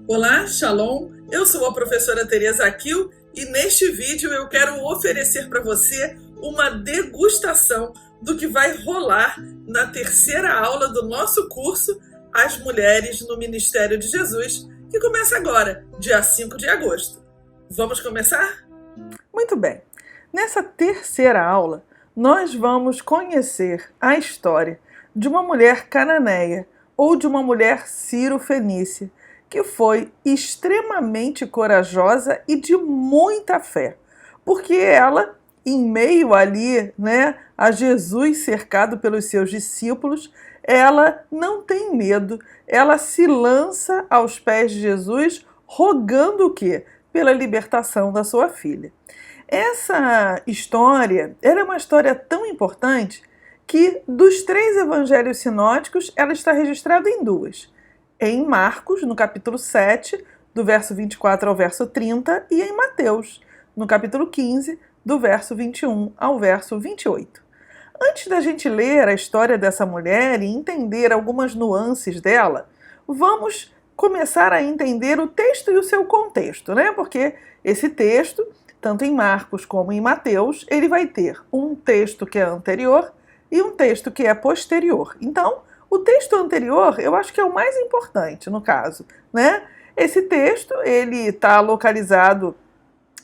Olá, Shalom! Eu sou a professora Tereza Aquil e neste vídeo eu quero oferecer para você uma degustação do que vai rolar na terceira aula do nosso curso As Mulheres no Ministério de Jesus, que começa agora, dia 5 de agosto. Vamos começar? Muito bem. Nessa terceira aula, nós vamos conhecer a história de uma mulher cananeia ou de uma mulher sírio-fenícia, que foi extremamente corajosa e de muita fé, porque ela, em meio ali, a Jesus cercado pelos seus discípulos, ela não tem medo, ela se lança aos pés de Jesus, rogando o quê? Pela libertação da sua filha. Essa história era uma história tão importante que, dos 3 evangelhos sinóticos, ela está registrada em 2. Em Marcos, no capítulo 7, do verso 24 ao verso 30, e em Mateus, no capítulo 15, do verso 21 ao verso 28. Antes da gente ler a história dessa mulher e entender algumas nuances dela, vamos começar a entender o texto e o seu contexto, Porque esse texto, tanto em Marcos como em Mateus, ele vai ter um texto que é anterior e um texto que é posterior. Então, o texto anterior, eu acho que é o mais importante no caso, Esse texto, ele está localizado,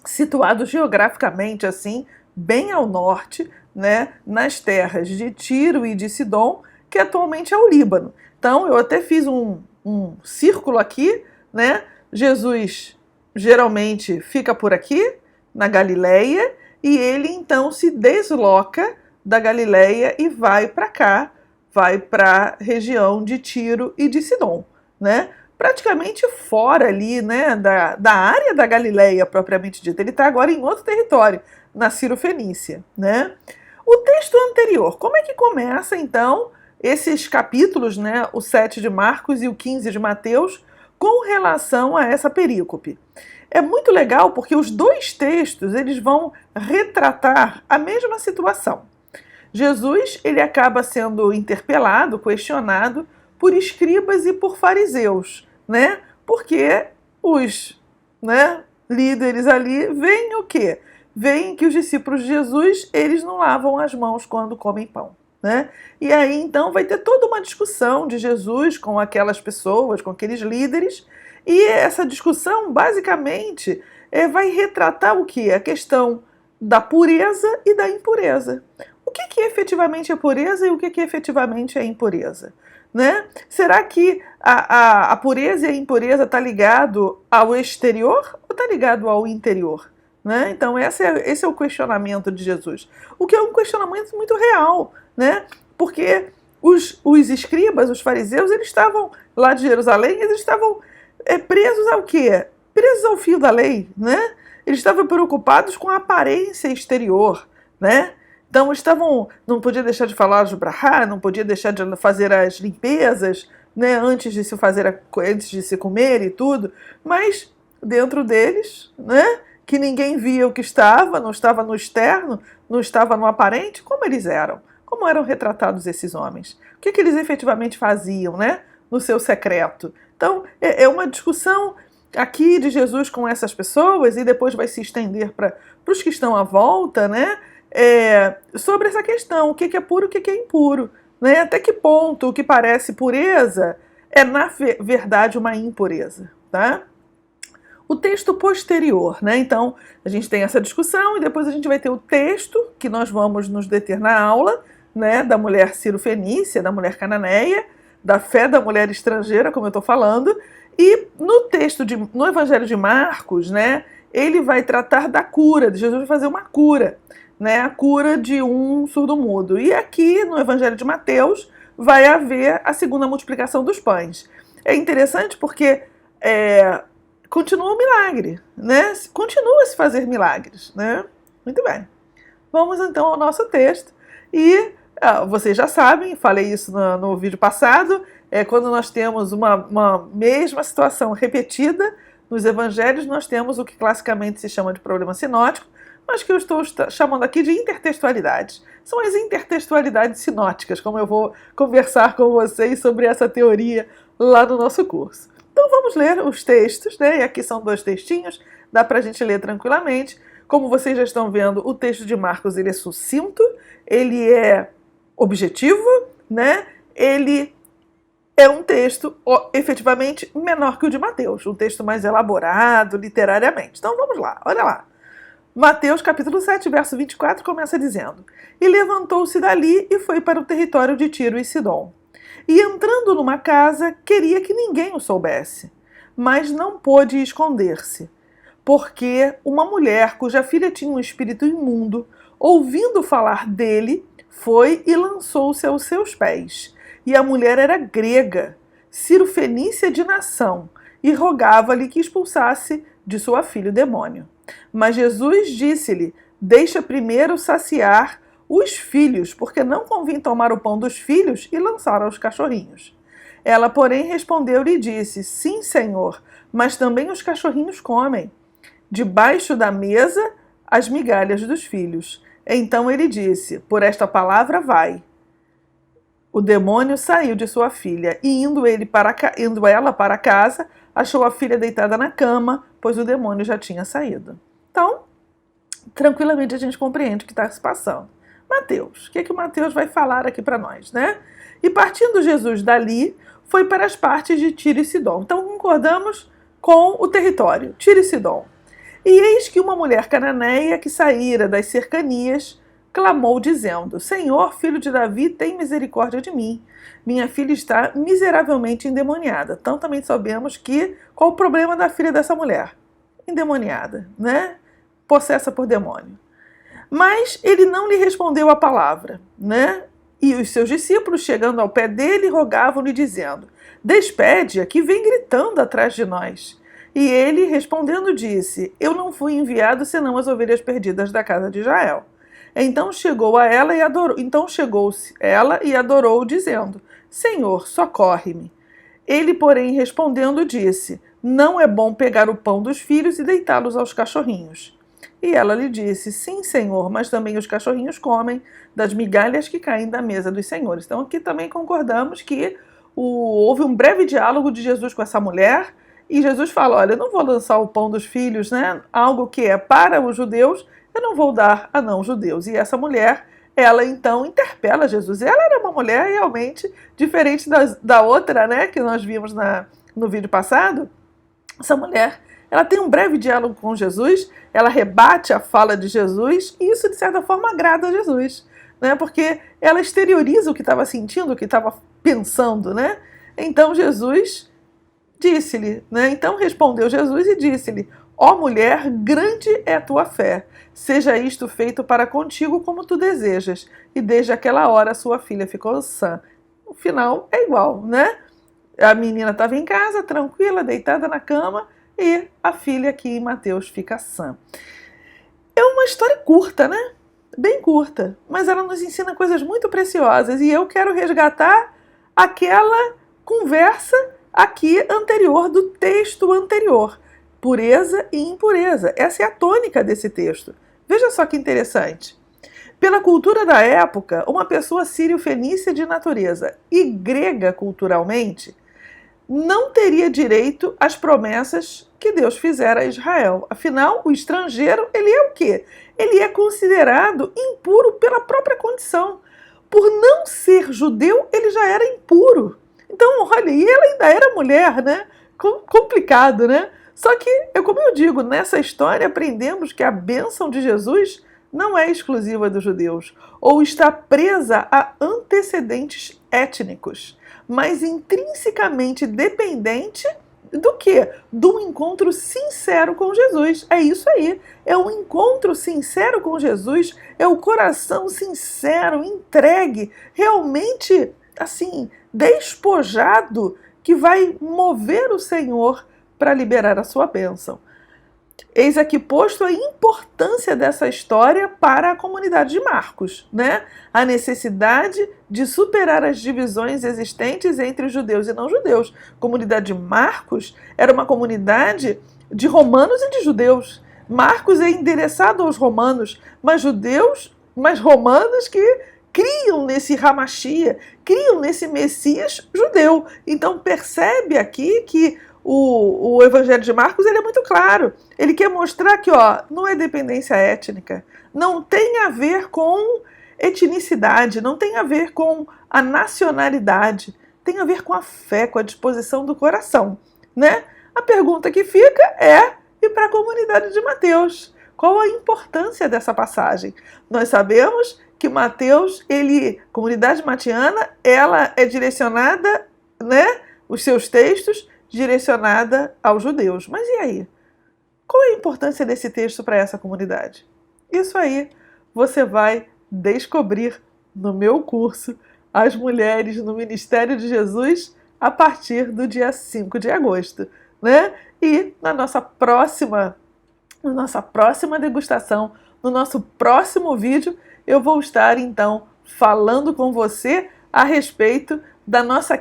situado geograficamente assim, bem ao norte, nas terras de Tiro e de Sidom, que atualmente é o Líbano. Então, eu até fiz um círculo aqui, Jesus geralmente fica por aqui, na Galileia, e ele então se desloca da Galileia e vai para cá, vai para a região de Tiro e de Sidom, praticamente fora ali, da área da Galileia propriamente dita. Ele está agora em outro território, na Sírio-Fenícia, O texto anterior, como é que começa então esses capítulos, o 7 de Marcos e o 15 de Mateus, com relação a essa perícope? É muito legal porque os 2 textos eles vão retratar a mesma situação. Jesus ele acaba sendo interpelado, questionado por escribas e por fariseus, Porque os líderes ali veem o quê? Veem que os discípulos de Jesus eles não lavam as mãos quando comem pão. E aí então vai ter toda uma discussão de Jesus com aquelas pessoas, com aqueles líderes, e essa discussão basicamente vai retratar o quê? A questão da pureza e da impureza. O que efetivamente é pureza e o que efetivamente é impureza? Será que a pureza e a impureza está ligado ao exterior ou está ligado ao interior? Então esse é o questionamento de Jesus. O que é um questionamento muito real, Porque os escribas, os fariseus, eles estavam lá de Jerusalém, eles estavam presos ao quê? Presos ao fio da lei, Eles estavam preocupados com a aparência exterior, Então não podia deixar de falar de brahá, não podia deixar de fazer as limpezas, antes de se fazer, antes de se comer e tudo, mas dentro deles, que ninguém via o que estava, não estava no externo, não estava no aparente, como eles eram? Como eram retratados esses homens? O que eles efetivamente faziam, no seu secreto? Então, é uma discussão aqui de Jesus com essas pessoas e depois vai se estender para os que estão à volta, sobre essa questão, o que é puro e o que é impuro. Até que ponto o que parece pureza é, na verdade, uma impureza. Tá? O texto posterior, então a gente tem essa discussão e depois a gente vai ter o texto que nós vamos nos deter na aula, da mulher sírio-fenícia, da mulher cananeia, da fé da mulher estrangeira, como eu estou falando, e no Evangelho de Marcos, ele vai tratar da cura, de Jesus vai fazer uma cura, a cura de um surdo-mudo. E aqui no Evangelho de Mateus vai haver a segunda multiplicação dos pães. É interessante porque continua o milagre, Continua a se fazer milagres, Muito bem. Vamos então ao nosso texto. E vocês já sabem, falei isso no vídeo passado, quando nós temos uma mesma situação repetida nos evangelhos, nós temos o que classicamente se chama de problema sinótico, mas que eu estou chamando aqui de intertextualidades. São as intertextualidades sinóticas, como eu vou conversar com vocês sobre essa teoria lá no nosso curso. Então vamos ler os textos, né? E aqui são 2 textinhos, dá para a gente ler tranquilamente. Como vocês já estão vendo, o texto de Marcos ele é sucinto, ele é objetivo, né? Ele é um texto efetivamente menor que o de Mateus, um texto mais elaborado literariamente. Então vamos lá, olha lá. Mateus capítulo 7, verso 24 começa dizendo: E levantou-se dali e foi para o território de Tiro e Sidom. E entrando numa casa, queria que ninguém o soubesse, mas não pôde esconder-se, porque uma mulher cuja filha tinha um espírito imundo, ouvindo falar dele, foi e lançou-se aos seus pés. E a mulher era grega, cirofenícia de nação, e rogava-lhe que expulsasse de sua filha o demônio. Mas Jesus disse-lhe: Deixa primeiro saciar os filhos, porque não convém tomar o pão dos filhos e lançar aos cachorrinhos. Ela, porém, respondeu-lhe e disse: Sim, Senhor, mas também os cachorrinhos comem debaixo da mesa as migalhas dos filhos. Então ele disse: Por esta palavra vai. O demônio saiu de sua filha, e indo ela para casa, achou a filha deitada na cama, pois o demônio já tinha saído. Então, tranquilamente a gente compreende o que está se passando. Mateus, o que o Mateus vai falar aqui para nós, né? E partindo Jesus dali, foi para as partes de Tiro e Sidom. Então concordamos com o território, Tiro e Sidom. E eis que uma mulher cananeia que saíra das cercanias clamou dizendo: Senhor, filho de Davi, tem misericórdia de mim. Minha filha está miseravelmente endemoniada. Então também sabemos qual o problema da filha dessa mulher? Endemoniada, né? Possessa por demônio. Mas ele não lhe respondeu a palavra, né? E os seus discípulos, chegando ao pé dele, rogavam-lhe dizendo: Despede-a, que vem gritando atrás de nós. E ele, respondendo, disse: Eu não fui enviado senão as ovelhas perdidas da casa de Israel. Então chegou-se ela e adorou, dizendo: Senhor, socorre-me. Ele, porém, respondendo, disse: Não é bom pegar o pão dos filhos e deitá-los aos cachorrinhos. E ela lhe disse: Sim, Senhor, mas também os cachorrinhos comem das migalhas que caem da mesa dos senhores. Então aqui também concordamos que houve um breve diálogo de Jesus com essa mulher, e Jesus fala: olha, eu não vou lançar o pão dos filhos, né? Algo que é para os judeus, eu não vou dar a não-judeus. E essa mulher, ela então interpela Jesus. Ela era uma mulher realmente diferente da outra, né? Que nós vimos no vídeo passado. Essa mulher, ela tem um breve diálogo com Jesus, ela rebate a fala de Jesus, e isso de certa forma agrada a Jesus, né? Porque ela exterioriza o que estava sentindo, o que estava pensando, né? Então Jesus disse-lhe, né? Então respondeu Jesus e disse-lhe: Ó mulher, grande é a tua fé, seja isto feito para contigo como tu desejas. E desde aquela hora sua filha ficou sã. O final é igual, né? A menina estava em casa, tranquila, deitada na cama, e a filha aqui em Mateus fica sã. É uma história curta, né? Bem curta, mas ela nos ensina coisas muito preciosas, e eu quero resgatar aquela conversa aqui anterior, do texto anterior. Pureza e impureza. Essa é a tônica desse texto. Veja só que interessante. Pela cultura da época, uma pessoa sírio-fenícia de natureza e grega culturalmente não teria direito às promessas que Deus fizera a Israel. Afinal, o estrangeiro, ele é o quê? Ele é considerado impuro pela própria condição. Por não ser judeu, ele já era impuro. Então, olha, e ela ainda era mulher, né? Complicado, né? Só que, como eu digo, nessa história aprendemos que a bênção de Jesus não é exclusiva dos judeus, ou está presa a antecedentes étnicos, mas intrinsecamente dependente do quê? Do encontro sincero com Jesus. É isso aí. É um encontro sincero com Jesus, é o coração sincero, entregue, realmente, assim, despojado, que vai mover o Senhor para liberar a sua bênção. Eis aqui posto a importância dessa história para a comunidade de Marcos, né? A necessidade de superar as divisões existentes entre judeus e não judeus. A comunidade de Marcos era uma comunidade de romanos e de judeus. Marcos é endereçado aos romanos, mas romanos que criam nesse Hamashia, criam nesse Messias judeu. Então percebe aqui que o Evangelho de Marcos ele é muito claro. Ele quer mostrar que não é dependência étnica, não tem a ver com etnicidade, não tem a ver com a nacionalidade, tem a ver com a fé, com a disposição do coração, né? A pergunta que fica é, e para a comunidade de Mateus? Qual a importância dessa passagem? Nós sabemos que Mateus, comunidade matiana, ela é direcionada, né, os seus textos, direcionada aos judeus. Mas e aí? Qual é a importância desse texto para essa comunidade? Isso aí você vai descobrir no meu curso As Mulheres no Ministério de Jesus a partir do dia 5 de agosto, né? E na nossa próxima degustação, no nosso próximo vídeo, eu vou estar então falando com você a respeito da nossa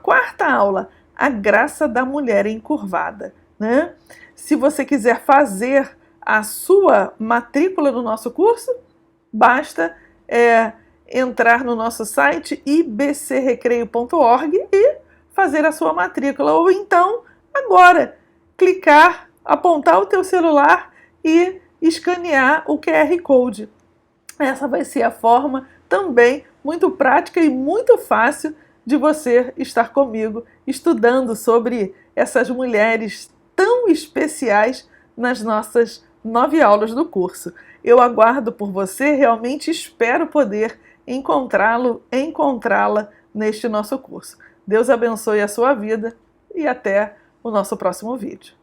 quarta aula, a graça da mulher encurvada, né? Se você quiser fazer a sua matrícula no nosso curso, basta entrar no nosso site ibcrecreio.org e fazer a sua matrícula, ou então agora clicar, apontar o teu celular e escanear o QR Code. Essa vai ser a forma também muito prática e muito fácil de você estar comigo estudando sobre essas mulheres tão especiais nas nossas 9 aulas do curso. Eu aguardo por você, realmente espero poder encontrá-la neste nosso curso. Deus abençoe a sua vida e até o nosso próximo vídeo.